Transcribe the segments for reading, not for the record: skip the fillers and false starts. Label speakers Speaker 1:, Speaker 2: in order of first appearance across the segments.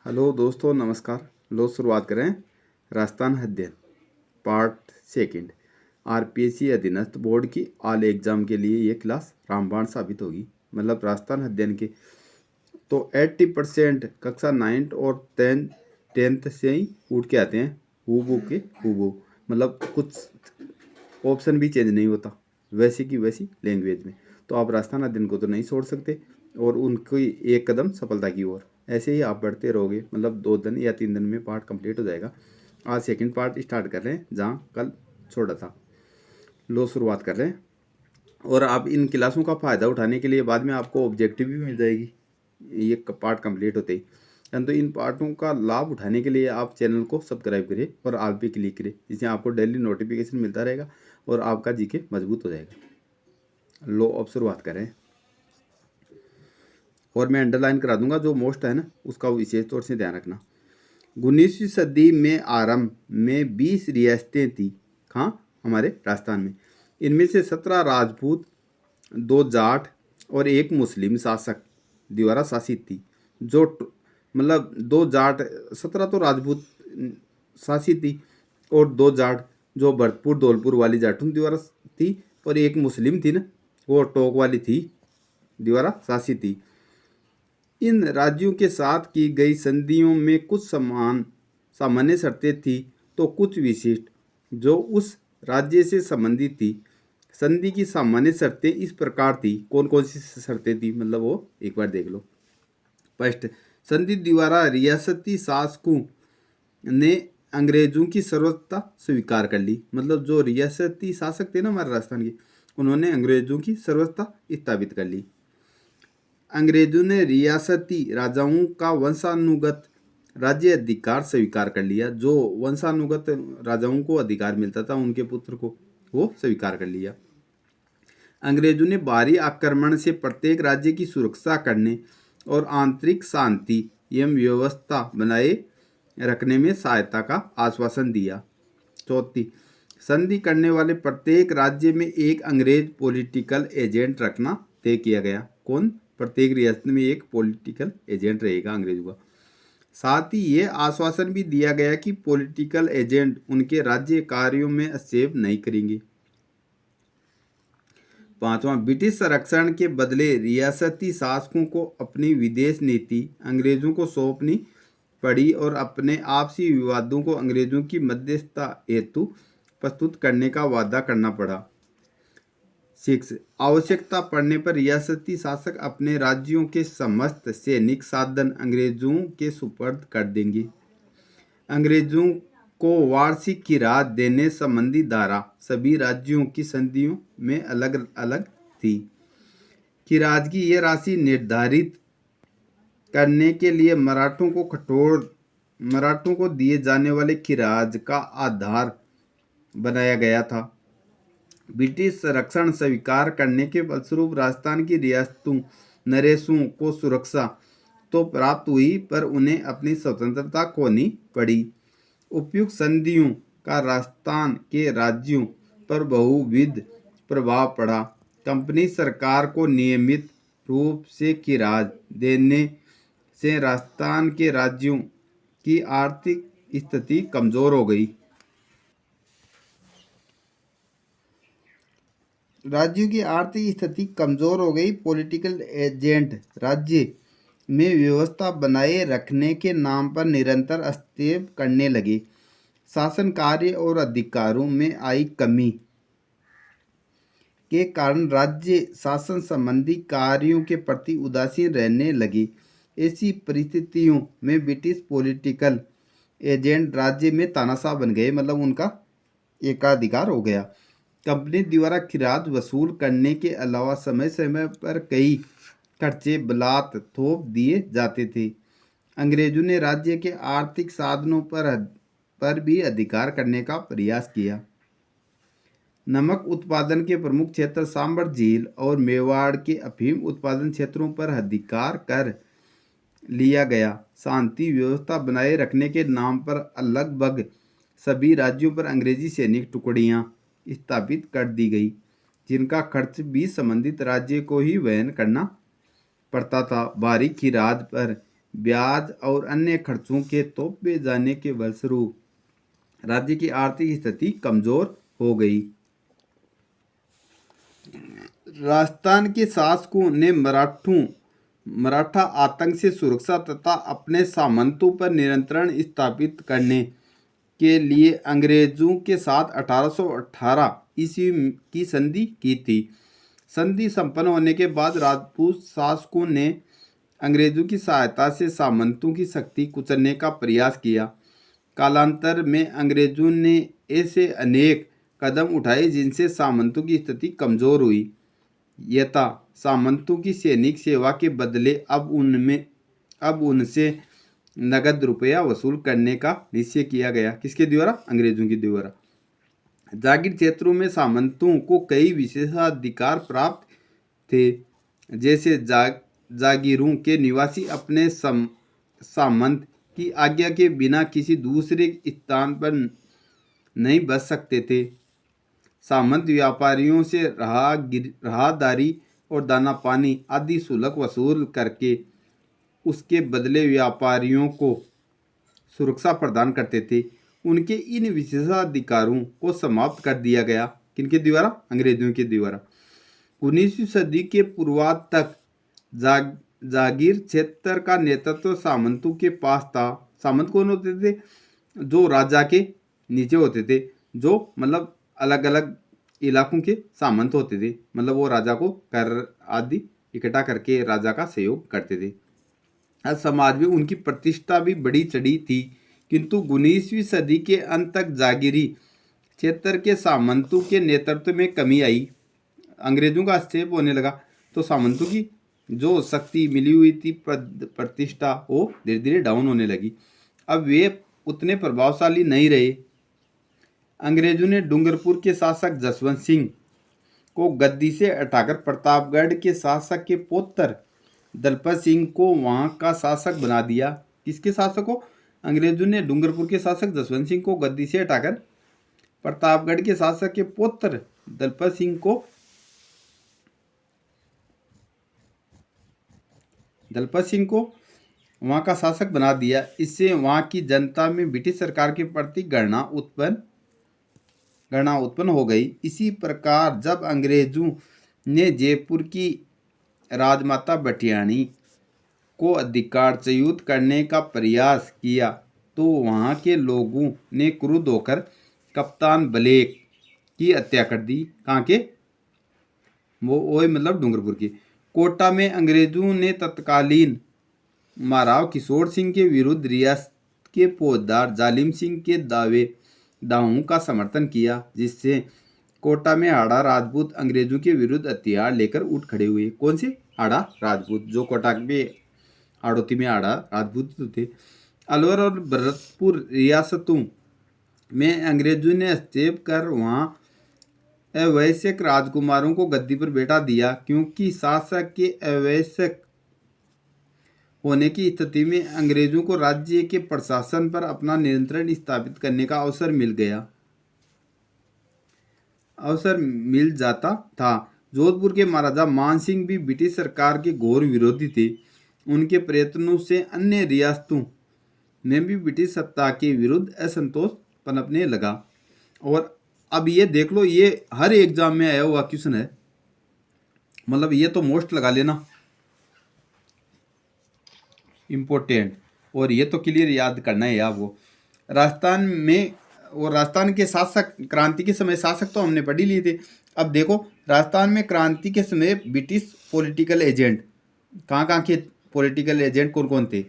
Speaker 1: Hello दोस्तों, नमस्कार। लो शुरुआत करें। राजस्थान अध्ययन पार्ट सेकंड। आरपीएससी अधीनस्थ बोर्ड की ऑल एग्जाम के लिए ये क्लास रामबाण साबित होगी। मतलब राजस्थान अध्ययन के तो 80% कक्षा 9 और 10th से ही उठ के आते हैं, हूबहू के हूबहू। मतलब कुछ ऑप्शन भी चेंज नहीं होता, वैसी की वैसी लैंग्वेज में। तो आप राजस्थान अध्ययन को तो नहीं छोड़ सकते और उनकी एक कदम सफलता की ओर। ऐसे ही आप बढ़ते रहोगे, मतलब 2 दिन या 3 दिन में पार्ट कंप्लीट हो जाएगा। आज सेकंड पार्ट स्टार्ट कर रहे हैं जहाँ कल छोड़ा था। लो शुरुआत कर रहे हैं। और आप इन क्लासों का फ़ायदा उठाने के लिए बाद में आपको ऑब्जेक्टिव भी मिल जाएगी ये पार्ट कंप्लीट होते ही। तो इन पार्टों का लाभ उठाने के लिए आप चैनल को सब्सक्राइब करें और ऑल पे क्लिक करें, जिससे आपको डेली नोटिफिकेशन मिलता रहेगा और आपका जीके मजबूत हो जाएगा। लो अब शुरुआत करें। और मैं अंडरलाइन करा दूंगा, जो मोस्ट है ना उसका विशेष तौर से ध्यान रखना। 19वीं सदी में आरंभ में 20 रियासतें थी। कहाँ? हमारे राजस्थान में। इनमें से 17 राजपूत, 2 जाट और 1 मुस्लिम शासक द्वारा शासित थी। जो मतलब 2 जाट, 17 तो राजपूत शासित थी और 2 जाट जो भरतपुर धौलपुर वाली जाटों द्वारा थी, और 1 मुस्लिम थी ना, वो टोक वाली थी द्वारा शासित थी। इन राज्यों के साथ की गई संधियों में कुछ सामान्य शर्तें थी तो कुछ विशिष्ट जो उस राज्य से संबंधित थी। संधि की सामान्य शर्तें इस प्रकार थी। कौन कौन सी शर्तें थी, मतलब वो एक बार देख लो। फर्स्ट, संधि द्वारा रियासती शासकों ने अंग्रेजों की सर्वोच्चता स्वीकार कर ली। मतलब जो रियासती शासक थे ना हमारे राजस्थान के, उन्होंने अंग्रेजों की सर्वोच्चता स्थापित कर ली। अंग्रेजों ने रियासती राजाओं का वंशानुगत राज्य अधिकार स्वीकार कर लिया। जो वंशानुगत राजाओं को अधिकार मिलता था, उनके पुत्र को, वो स्वीकार कर लिया। अंग्रेजों ने बाहरी आक्रमण से प्रत्येक राज्य की सुरक्षा करने और आंतरिक शांति एवं व्यवस्था बनाए रखने में सहायता का आश्वासन दिया। चौथी, संधि करने वाले प्रत्येक राज्य में एक अंग्रेज पॉलिटिकल एजेंट रखना तय किया गया। कौन? प्रत्येक रियासत में एक पॉलिटिकल एजेंट रहेगा अंग्रेजों का। साथ ही ये आश्वासन भी दिया गया कि पॉलिटिकल एजेंट उनके राज्य कार्यों में हस्तक्षेप नहीं करेंगे। पांचवा, ब्रिटिश संरक्षण के बदले रियासती शासकों को अपनी विदेश नीति अंग्रेजों को सौंपनी पड़ी और अपने आपसी विवादों को अंग्रेजों की मध्यस्थता हेतु प्रस्तुत करने का वादा करना पड़ा। 6, आवश्यकता पड़ने पर रियासती शासक अपने राज्यों के समस्त सैनिक साधन अंग्रेजों के सुपर्द कर देंगे। अंग्रेजों को वार्षिक किरात देने संबंधी धारा सभी राज्यों की संधियों में अलग अलग थी। किरात की यह राशि निर्धारित करने के लिए मराठों को दिए जाने वाले किरात का आधार बनाया गया था। ब्रिटिश संरक्षण स्वीकार करने के फलस्वरूप राजस्थान की रियासतों नरेशों को सुरक्षा तो प्राप्त हुई, पर उन्हें अपनी स्वतंत्रता खोनी पड़ी। उपयुक्त संधियों का राजस्थान के राज्यों पर बहुविध प्रभाव पड़ा। कंपनी सरकार को नियमित रूप से किरात देने से राजस्थान के राज्यों की आर्थिक स्थिति कमजोर हो गई। राज्यों की आर्थिक स्थिति कमजोर हो गई। पॉलिटिकल एजेंट राज्य में व्यवस्था बनाए रखने के नाम पर निरंतर हस्तक्षेप करने लगे। शासन कार्य और अधिकारों में आई कमी के कारण राज्य शासन संबंधी कार्यों के प्रति उदासीन रहने लगे। ऐसी परिस्थितियों में ब्रिटिश पॉलिटिकल एजेंट राज्य में तानाशाह बन गए, मतलब उनका एकाधिकार हो गया। कंपनी द्वारा किरात वसूल करने के अलावा समय समय पर कई खर्चे बलात् थोप दिए जाते थे। अंग्रेजों ने राज्य के आर्थिक साधनों पर भी अधिकार करने का प्रयास किया। नमक उत्पादन के प्रमुख क्षेत्र सांबर झील और मेवाड़ के अफीम उत्पादन क्षेत्रों पर अधिकार कर लिया गया। शांति व्यवस्था बनाए रखने के नाम पर लगभग सभी राज्यों पर अंग्रेजी सैनिक टुकड़ियां स्थापित कर दी गई, जिनका खर्च भी संबंधित राज्य को ही वहन करना पड़ता था। भारी किरात पर ब्याज और अन्य खर्चों के तोपे जाने के फलस्वरूप राज्य की आर्थिक स्थिति कमजोर हो गई। राजस्थान के शासकों ने मराठा आतंक से सुरक्षा तथा अपने सामंतों पर नियंत्रण स्थापित करने के लिए अंग्रेजों के साथ 1818 ईस्वी की संधि की थी। संधि संपन्न होने के बाद राजपूत शासकों ने अंग्रेजों की सहायता से सामंतों की शक्ति कुचलने का प्रयास किया। कालांतर में अंग्रेजों ने ऐसे अनेक कदम उठाए जिनसे सामंतों की स्थिति कमजोर हुई। यथा सामंतों की सैनिक सेवा के बदले अब उनसे नगद रुपया वसूल करने का निश्चय किया गया। किसके द्वारा? अंग्रेजों के द्वारा। जागीर क्षेत्रों में सामंतों को कई विशेषाधिकार प्राप्त थे, जैसे जागीरों के निवासी अपने सामंत की आज्ञा के बिना किसी दूसरे स्थान पर नहीं बस सकते थे। सामंत व्यापारियों से राहदारी और दाना पानी आदि शुल्क वसूल करके उसके बदले व्यापारियों को सुरक्षा प्रदान करते थे। उनके इन विशेषाधिकारों को समाप्त कर दिया गया। किनके द्वारा? अंग्रेजों के द्वारा। 19वीं सदी के पूर्वार्ध तक जागीर क्षेत्र का नेतृत्व सामंतों के पास था। सामंत कौन होते थे? जो राजा के नीचे होते थे, जो मतलब अलग अलग इलाकों के सामंत होते थे। मतलब वो राजा को कर आदि इकट्ठा करके राजा का सहयोग करते थे। आज समाज में उनकी प्रतिष्ठा भी बढ़ी चढ़ी थी, किंतु 19वीं सदी के अंत तक जागीरी क्षेत्र के सामंतों के नेतृत्व में कमी आई। अंग्रेजों का हस्तक्षेप होने लगा तो सामंतों की जो शक्ति मिली हुई थी, प्रतिष्ठा, वो धीरे धीरे डाउन होने लगी। अब वे उतने प्रभावशाली नहीं रहे। अंग्रेजों ने डूंगरपुर के शासक जसवंत सिंह को गद्दी से हटाकर प्रतापगढ़ के शासक के पुत्र दलपत सिंह को वहां का शासक बना दिया। किसके शासक को? अंग्रेजों ने डूंगरपुर के शासक जसवंत सिंह को गद्दी से हटाकर प्रतापगढ़ के शासक के पुत्र दलपत सिंह को वहां का शासक बना दिया। इससे वहां की जनता में ब्रिटिश सरकार के प्रति घृणा उत्पन्न हो गई। इसी प्रकार जब अंग्रेजों ने जयपुर की राजमाता भटियाणी को अधिकारच्युत करने का प्रयास किया तो वहां के लोगों ने क्रुद्ध होकर कप्तान ब्लैक की हत्या कर दी। कहाँ के? वो मतलब डूंगरपुर की। कोटा में अंग्रेजों ने तत्कालीन महाराव किशोर सिंह के विरुद्ध रियासत के फौजदार जालिम सिंह के दावों का समर्थन किया, जिससे कोटा में हाड़ा राजपूत अंग्रेजों के विरुद्ध हथियार लेकर उठ खड़े हुए। कौन से? हाड़ा राजपूत, जो कोटा में हाड़ौती में हाड़ा राजपूत थे। अलवर और भरतपुर रियासतों में अंग्रेजों ने हस्तक्षेप कर वहां अवैश्यक राजकुमारों को गद्दी पर बैठा दिया, क्योंकि शासक के अवैश्यक होने की स्थिति में अंग्रेजों को राज्य के प्रशासन पर अपना नियंत्रण स्थापित करने का अवसर मिल जाता था। जोधपुर के महाराजा मान सिंह भी ब्रिटिश सरकार के घोर विरोधी थे। उनके प्रयत्नों से अन्य रियासतों में भी ब्रिटिश सत्ता के विरुद्ध असंतोष पनपने लगा। और अब ये देख लो, ये हर एग्जाम में आया हुआ क्वेश्चन है। मतलब ये तो मोस्ट लगा लेना, इम्पोर्टेंट, और ये तो क्लियर याद करना है आपको। राजस्थान के शासक, क्रांति के समय शासक तो हमने पढ़ ही लिए थे। अब देखो, राजस्थान में क्रांति के समय ब्रिटिश पॉलिटिकल एजेंट कहाँ के पॉलिटिकल एजेंट कौन कौन थे?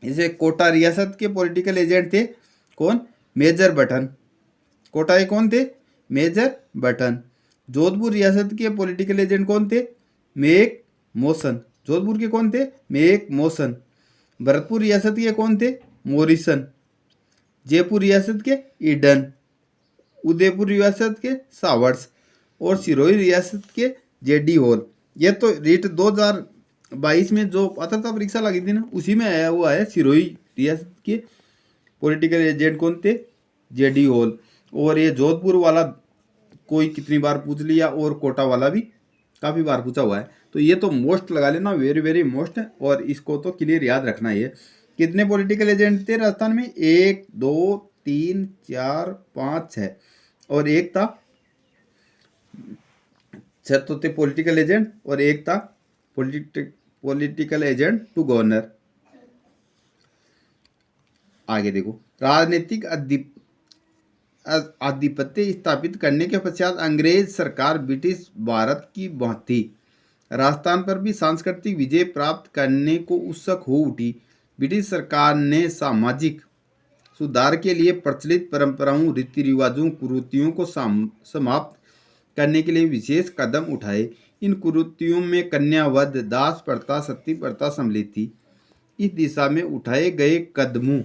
Speaker 1: जैसे कोटा रियासत के पॉलिटिकल एजेंट थे कौन? Major button. कोटा के कौन थे? Major button. जोधपुर रियासत के पॉलिटिकल एजेंट कौन थे? Make motion. जोधपुर के कौन थे? Make motion. भरतपुर रियासत के कौन थे? मोरिसन। जयपुर रियासत के ईडन। उदयपुर रियासत के सावर्ट्स। और सिरोही रियासत के जेडी हॉल। ये तो रीट 2022 में जो पात्रता परीक्षा लगी थी ना, उसी में आया हुआ है। सिरोही रियासत के पॉलिटिकल एजेंट कौन थे? JD hall. और ये जोधपुर वाला कोई कितनी बार पूछ लिया, और कोटा वाला भी काफ़ी बार पूछा हुआ है। तो ये तो मोस्ट लगा लेना, वेरी वेरी मोस्ट, और इसको तो क्लियर याद रखना है। कितने पॉलिटिकल एजेंट थे राजस्थान में? 1 2 3 4 5 6, और एक था, 6 तो थे पॉलिटिकल एजेंट, और एक था पॉलिटिकल एजेंट टू गवर्नर। आगे देखो, राजनीतिक आधिपत्य स्थापित करने के पश्चात अंग्रेज सरकार ब्रिटिश भारत की भांति राजस्थान पर भी सांस्कृतिक विजय प्राप्त करने को उत्सुक हो उठी। ब्रिटिश सरकार ने सामाजिक सुधार के लिए प्रचलित परंपराओं, रीति रिवाजों, कुरीतियों को समाप्त करने के लिए विशेष कदम उठाए। इन कुरीतियों में कन्यावध, दास प्रथा, सती प्रथा सम्मिलित थी। इस दिशा में उठाए गए कदमों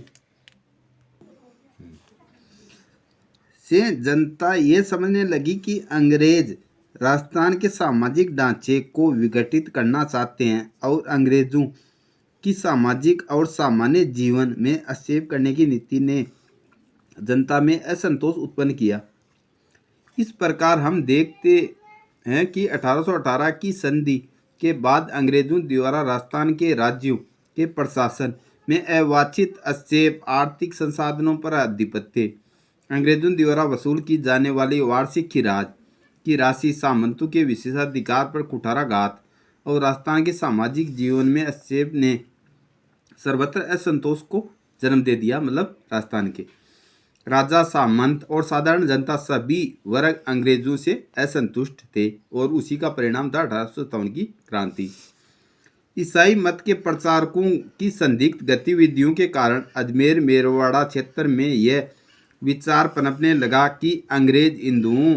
Speaker 1: से जनता ये समझने लगी कि अंग्रेज राजस्थान के सामाजिक ढांचे को विघटित करना चाहते हैं और अंग्रेजों की सामाजिक और सामान्य जीवन में हस्तक्षेप करने की नीति ने जनता में असंतोष उत्पन्न किया। इस प्रकार हम देखते हैं कि 1818 की संधि के बाद अंग्रेजों द्वारा राजस्थान के राज्यों के प्रशासन में अवांछित हस्तक्षेप, आर्थिक संसाधनों पर आधिपत्य, अंग्रेजों द्वारा वसूल की जाने वाली वार्षिक खिराज की राशि, सामंतों के विशेषाधिकार पर कुठाराघात और राजस्थान के सामाजिक जीवन में हस्तक्षेप ने सर्वत्र असंतोष को जन्म दे दिया। मतलब राजस्थान के राजा, सामंत और साधारण जनता सभी वर्ग अंग्रेजों से असंतुष्ट थे, और उसी का परिणाम था 1857 की क्रांति। ईसाई मत के प्रचारकों की संदिग्ध गतिविधियों के कारण अजमेर मेरवाड़ा क्षेत्र में यह विचार पनपने लगा कि अंग्रेज हिंदुओं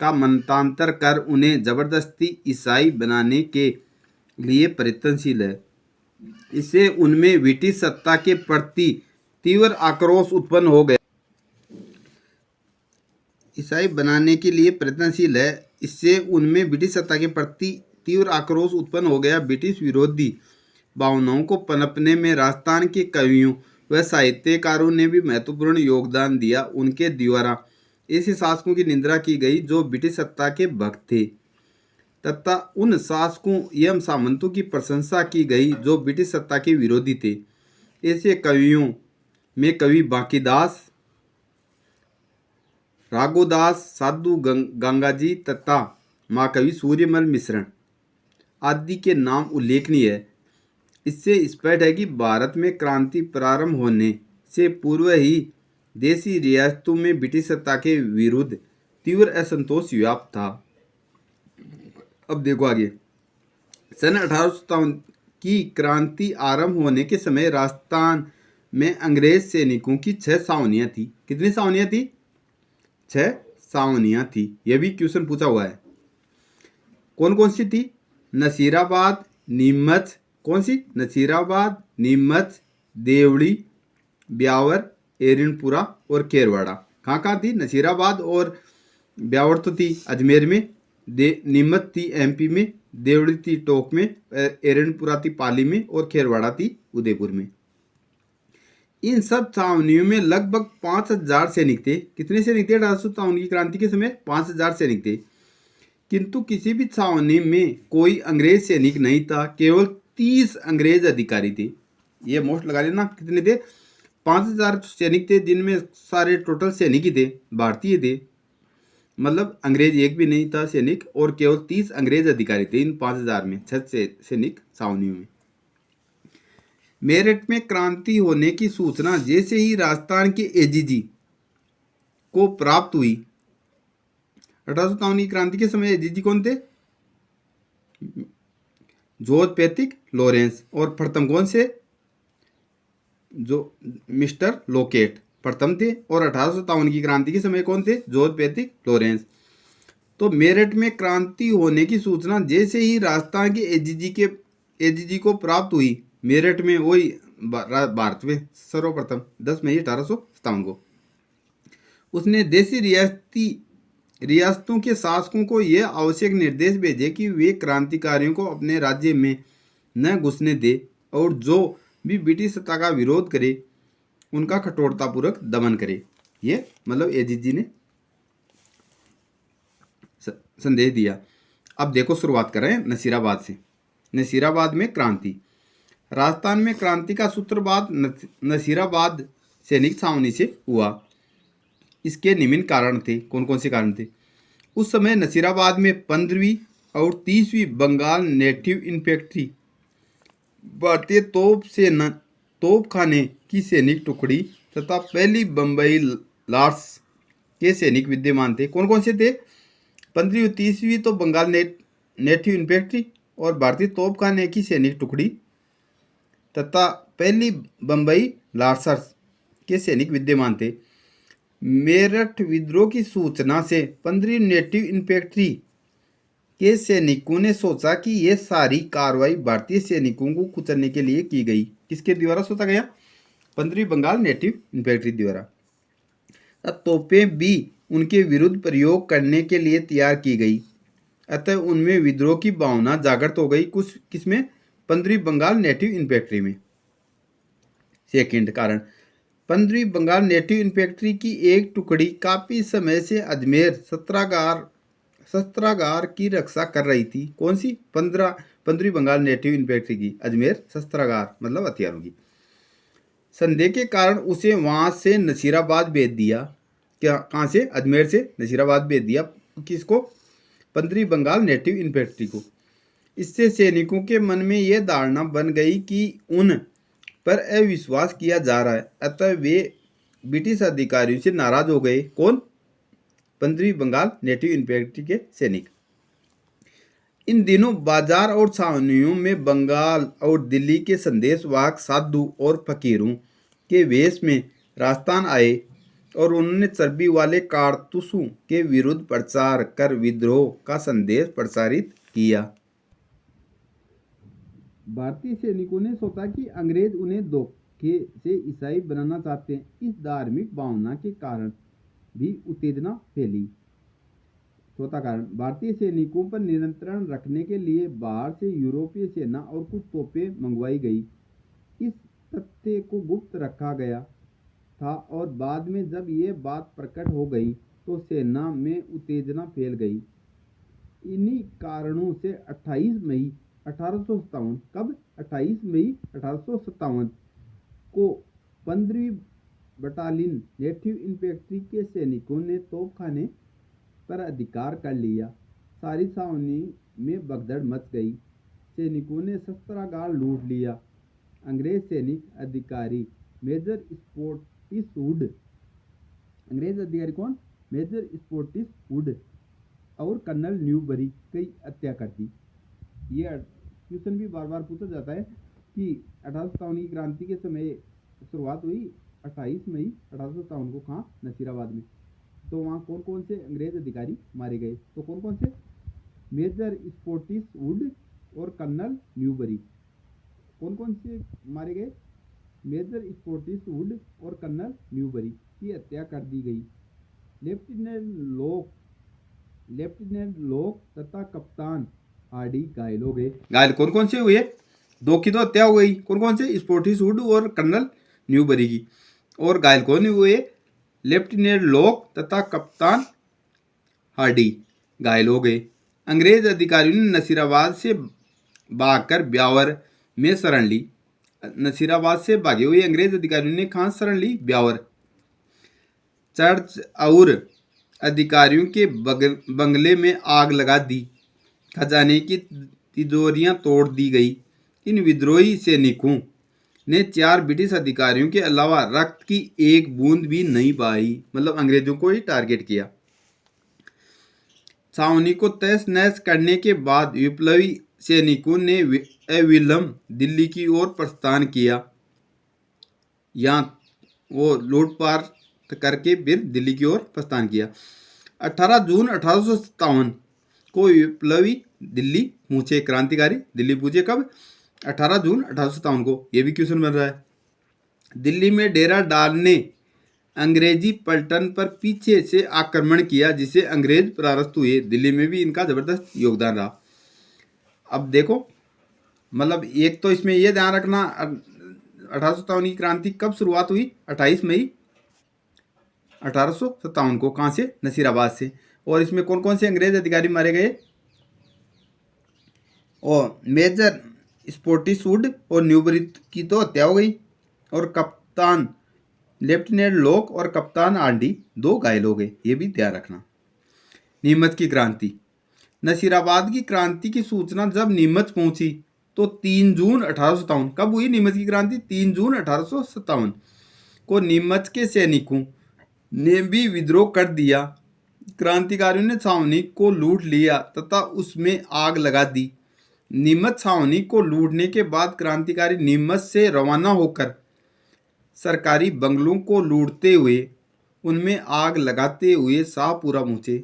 Speaker 1: का मतांतर कर उन्हें जबरदस्ती ईसाई बनाने के लिए प्रयत्नशील है। इससे उनमें ब्रिटिश सत्ता के प्रति तीव्र आक्रोश उत्पन्न हो गया। ईसाई बनाने के लिए प्रयत्नशील है, इससे उनमें ब्रिटिश सत्ता के प्रति तीव्र आक्रोश उत्पन्न हो गया। ब्रिटिश विरोधी भावनाओं को पनपने में राजस्थान के कवियों व साहित्यकारों ने भी महत्वपूर्ण योगदान दिया। उनके द्वारा ऐसे शासकों की निंदा की गई जो ब्रिटिश सत्ता के भक्त थे, तथा उन शासकों एवं सामंतों की प्रशंसा की गई जो ब्रिटिश सत्ता के विरोधी थे। ऐसे कवियों में कवि बांकीदास, राघोदास, साधु गंगाजी तथा महाकवि सूर्यमल मिश्र आदि के नाम उल्लेखनीय है। इससे स्पष्ट है कि भारत में क्रांति प्रारंभ होने से पूर्व ही देशी रियासतों में ब्रिटिश सत्ता के विरुद्ध तीव्र असंतोष व्याप्त था। अब देखो आगे, सन 1857 की क्रांति आरंभ होने के समय राजस्थान में अंग्रेज सैनिकों की 6 छावनियाँ थी। कितनी छावनियाँ थी? 6 छावनियाँ थी। यह भी क्वेश्चन पूछा हुआ है। कौन कौन सी थी? नसीराबाद, नीमच, कौन सी? नसीराबाद, नीमच, देवड़ी, ब्यावर, एरनपुरा और खेरवाड़ा। कहाँ कहाँ थी? नसीराबाद और ब्यावर तो थी अजमेर में, नीमच थी एमपी में, देवड़ी थी टोंक में, एरनपुरा थी पाली में, और खेरवाड़ा थी उदयपुर में। इन सब छावनियों में लगभग 5000 सैनिक थे। कितने सैनिक थे 1857 की क्रांति के समय? 5000 सैनिक थे। किंतु किसी भी छावनी में कोई अंग्रेज सैनिक नहीं था, केवल 30 अंग्रेज अधिकारी थे। ये मोस्ट लगा लेना, कितने थे? 5000 सैनिक थे, जिनमें सारे टोटल सैनिक ही थे, भारतीय थे। मतलब अंग्रेज एक भी नहीं था सैनिक, और केवल 30 अंग्रेज अधिकारी थे इन 5000 में, 6 सैनिक छावनियों में। मेरठ में क्रांति होने की सूचना जैसे ही राजस्थान के एजीजी को प्राप्त हुई। 1857 की क्रांति के समय एजीजी कौन थे? जॉर्ज पैथिक लॉरेंस, और प्रथम कौन से? जो मिस्टर लोकेट प्रथम थे। और 1857 की क्रांति के समय कौन थे? George Pethick Lawrence. तो मेरठ में क्रांति होने की सूचना जैसे ही राजस्थान के एजीजी को प्राप्त हुई, मेरठ में, वही भारत में सर्वप्रथम 10 मई 1857 को, उसने देशी रियासतों के शासकों को यह आवश्यक निर्देश भेजे कि वे क्रांतिकारियों को अपने राज्य में न घुसने दे, और जो भी ब्रिटिश सत्ता का विरोध करे उनका कठोरतापूर्वक दमन करे। ये मतलब एजीजी ने संदेश दिया। अब देखो शुरुआत कर रहे हैं नसीराबाद से। नसीराबाद में क्रांति। राजस्थान में क्रांति का सूत्रपात नसीराबाद सैनिक छावनी से हुआ। इसके निम्न कारण थे। कौन कौन से कारण थे? उस समय नसीराबाद में 15वीं और 30वीं बंगाल नेटिव इन्फेंट्री, भारतीय तोप खाने की सैनिक टुकड़ी तथा पहली बम्बई लार्स के सैनिक विद्यमान थे। कौन कौन से थे? 15वीं और 30वीं तो बंगाल नेटिव इन्फेंट्री और भारतीय तोप खाने की सैनिक टुकड़ी तथा पहली बम्बई लार्सर्स के सैनिक विद्यमान थे। मेरठ विद्रोह की सूचना से 15वीं नेटिव इन्फेंट्री के सैनिकों ने सोचा कि यह सारी कार्रवाई भारतीय सैनिकों को कुचलने के लिए की गई। किसके द्वारा सोचा गया? 15वीं बंगाल नेटिव इन्फेंट्री द्वारा। तोपें भी उनके विरुद्ध प्रयोग करने के लिए तैयार की गई, अतः उनमें विद्रोह की भावना जागृत हो गई। कुछ किसमें? 15वीं बंगाल नेटिव इन्फेंट्री में। सेकंड कारण, 15वीं बंगाल नेटिव इन्फेंट्री की एक टुकड़ी काफी समय से अजमेर शस्त्रागार की रक्षा कर रही थी। कौन सी? 15वीं बंगाल नेटिव इन्फेंट्री की अजमेर शस्त्रागार मतलब हथियारों की। संदेह के कारण उसे वहां से नसीराबाद भेज दिया। क्या? कहाँ से? अजमेर से नसीराबाद भेज दिया। किसको? 15वीं बंगाल नेटिव इन्फेंट्री को। इससे सैनिकों के मन में यह धारणा बन गई कि उन पर अविश्वास किया जा रहा है, अतः वे ब्रिटिश अधिकारियों से नाराज हो गए। कौन? 15वीं बंगाल नेटिव इन्फेंट्री के सैनिक। इन दिनों बाजार और छावनियों में बंगाल और दिल्ली के संदेशवाहक साधु और फकीरों के वेश में राजस्थान आए और उन्होंने चर्बी वाले कारतूसों के विरुद्ध प्रचार कर विद्रोह का संदेश प्रसारित किया। भारतीय सैनिकों ने सोचा कि अंग्रेज उन्हें धोखे से ईसाई बनाना चाहते हैं। इस धार्मिक भावना के कारण भी उत्तेजना फैली। चौथा कारण, भारतीय सैनिकों पर नियंत्रण रखने के लिए बाहर से यूरोपीय सेना और कुछ तोपें मंगवाई गई। इस तथ्य को गुप्त रखा गया था और बाद में जब ये बात प्रकट हो गई तो सेना में उत्तेजना फैल गई। इन्हीं कारणों से 28 मई 1857 कब? 28 मई 1857 को 15वीं बटालियन नेटिव इन्फेंट्री के सैनिकों ने तोपखाने पर अधिकार कर लिया। सारी छावनी में भगदड़ मच गई। सैनिकों ने शस्त्रागार लूट लिया। अंग्रेज सैनिक अधिकारी मेजर स्पोर्टिसवुड, अंग्रेज अधिकारी कौन? मेजर स्पोर्टिसवुड और कर्नल न्यूबरी की हत्या कर दी। ये क्वेश्चन भी बार बार पूछा जाता है कि 1857 की क्रांति के समय शुरुआत हुई 28 मई 1857 को। कहाँ? नसीराबाद में। तो वहाँ कौन कौन से अंग्रेज अधिकारी मारे गए? तो कौन कौन से? मेजर स्पोर्टिसवुड और कर्नल न्यूबरी। कौन कौन से मारे गए? मेजर स्पोर्टिसवुड और कर्नल न्यूबरी की हत्या कर दी गई। लेफ्टिनेंट लोक तथा कप्तान हार्डी घायल हो गए। घायल कौन कौन से हुए? दो की तो हत्या हो गई। कौन कौन से? स्पोर्टिसवुड और कर्नल न्यूबरी की। और घायल कौन हुए? लेफ्टिनेंट लोक तथा कप्तान हार्डी घायल हो गए। अंग्रेज अधिकारियों ने नसीराबाद से भागकर ब्यावर में शरण ली। नसीराबाद से भागे हुए अंग्रेज अधिकारियों ने कहाँ शरण ली? ब्यावर। चर्च और अधिकारियों के बंगले में आग लगा दी। खजाने की तिजोरियां तोड़ दी गई। इन विद्रोही सैनिकों ने 4 ब्रिटिश अधिकारियों के अलावा रक्त की एक बूंद भी नहीं बहाई। मतलब अंग्रेजों को ही टारगेट किया। छावनी को तहस नहस करने के बाद विप्लवी सैनिकों ने अविलंब दिल्ली की ओर प्रस्थान किया। यहाँ वो लूटपाट करके फिर दिल्ली की ओर प्रस्थान किया। 18 जून 1857 को विप्लवी दिल्ली पहुंचे। क्रांतिकारी दिल्ली पहुंचे कब? 18 जून 1857 को। ये भी क्वेश्चन बन रहा है। दिल्ली में डेरा डालने अंग्रेजी पलटन पर पीछे से आक्रमण किया, जिसे अंग्रेज परास्त हुए। दिल्ली में भी इनका जबरदस्त योगदान रहा। अब देखो, मतलब एक तो इसमें यह ध्यान रखना 1857 की क्रांति कब शुरुआत हुई? 28 मई 1857 को। कहाँ से? नसीराबाद से। और इसमें कौन कौन से अंग्रेज अधिकारी मारे गए? और मेजर स्पोर्टिसवुड और न्यूबरी की तो हत्या हो गई, और कप्तान लेफ्टिनेंट लॉक और कप्तान आंडी 2 घायल हो गए, ये भी ध्यान रखना। नीमच की क्रांति। नसीराबाद की क्रांति की सूचना जब नीमच पहुंची तो 3 जून 1857, कब हुई नीमच की क्रांति? 3 जून 1857 को नीमच के सैनिकों ने भी विद्रोह कर दिया। क्रांतिकारियों ने छावनी को लूट लिया तथा उसमें आग लगा दी। नीमच छावनी को लूटने के बाद क्रांतिकारी नीमच से रवाना होकर सरकारी बंगलों को लूटते हुए उनमें आग लगाते हुए शाहपुरा पहुंचे।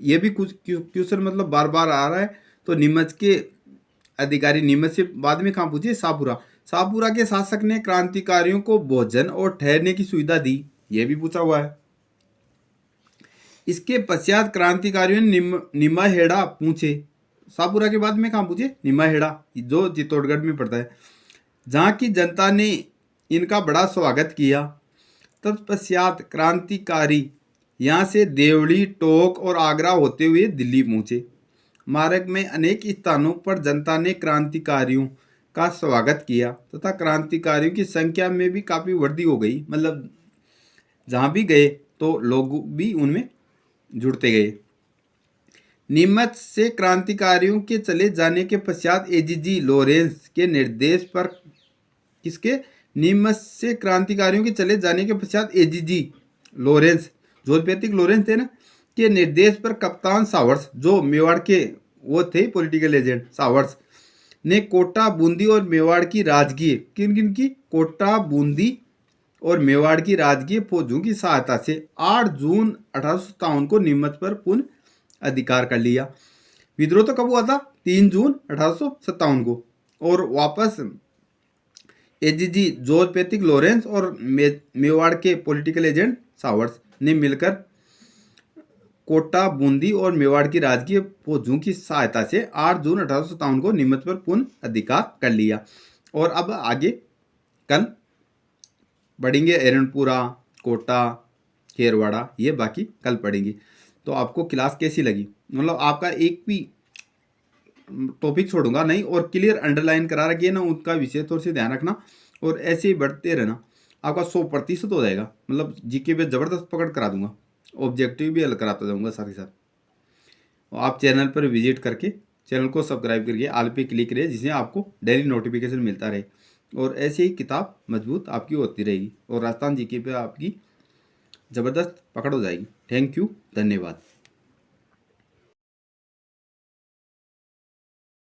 Speaker 1: ये भी कुछ क्वेश्चन मतलब बार बार आ रहा है। तो नीमच के अधिकारी नीमच से बाद में कहाँ पहुंचे? शाहपुरा। शाहपुरा के शासक ने क्रांतिकारियों को भोजन और ठहरने की सुविधा दी, ये भी पूछा हुआ है। इसके पश्चात क्रांतिकारियों ने निमाहेड़ा पूछे। शाहपुरा के बाद में कहाँ पूछे? निमाहेड़ा, जो चित्तौड़गढ़ में पड़ता है, जहाँ की जनता ने इनका बड़ा स्वागत किया। तत्पश्चात क्रांतिकारी यहाँ से देवली, टोंक और आगरा होते हुए दिल्ली पहुंचे। मार्ग में अनेक स्थानों पर जनता ने क्रांतिकारियों का स्वागत किया तथा क्रांतिकारियों की संख्या में भी काफ़ी वृद्धि हो गई। मतलब जहाँ भी गए तो लोग भी उनमें जुड़ते गए। नीमच से क्रांतिकारियों के चले जाने के पश्चात एजीजी लॉरेंस के निर्देश पर किसके? नीमच से क्रांतिकारियों के चले जाने के पश्चात एजीजी लॉरेंस, जोधपुर लॉरेंस थे ना, के निर्देश पर कप्तान सावर्स, जो मेवाड़ के वो थे पॉलिटिकल एजेंट सावर्स, ने कोटा, बूंदी और मेवाड़ की राजकीय, किन किन की? कोटा, बूंदी और मेवाड़ की राजकीय फौजों की सहायता से 8 जून 1857 को नीमच पर पुनः अधिकार कर लिया। विद्रोह तो कब हुआ था? 3 जून 1857 को। और वापस एजीजी जॉर्ज पैथिक लॉरेंस और मेवाड़ के पॉलिटिकल एजेंट सावर्स ने मिलकर कोटा, बूंदी और मेवाड़ की राजकीय फौजों की सहायता से 8 जून 1857 को नीमच पर पुनः अधिकार कर लिया। और अब आगे कल पढ़ेंगे एरनपुरा, कोटा, खेरवाड़ा, ये बाकी कल पढ़ेंगे। तो आपको क्लास कैसी लगी? मतलब आपका एक भी टॉपिक छोड़ूंगा नहीं, और क्लियर अंडरलाइन करा रखिए ना, उनका विशेष तौर से ध्यान रखना, और ऐसे ही बढ़ते रहना। आपका 100% हो जाएगा। मतलब जीके पे ज़बरदस्त पकड़ करा दूंगा, ऑब्जेक्टिव भी हल कराता जाऊंगा साथ ही साथ। आप चैनल पर विजिट करके चैनल को सब्सक्राइब करके आल पे क्लिक करिए, जिससे आपको डेली नोटिफिकेशन मिलता रहे, और ऐसे ही किताब मजबूत आपकी होती रहेगी और राजस्थान जीके पे आपकी ज़बरदस्त पकड़ हो जाएगी। थैंक यू, धन्यवाद।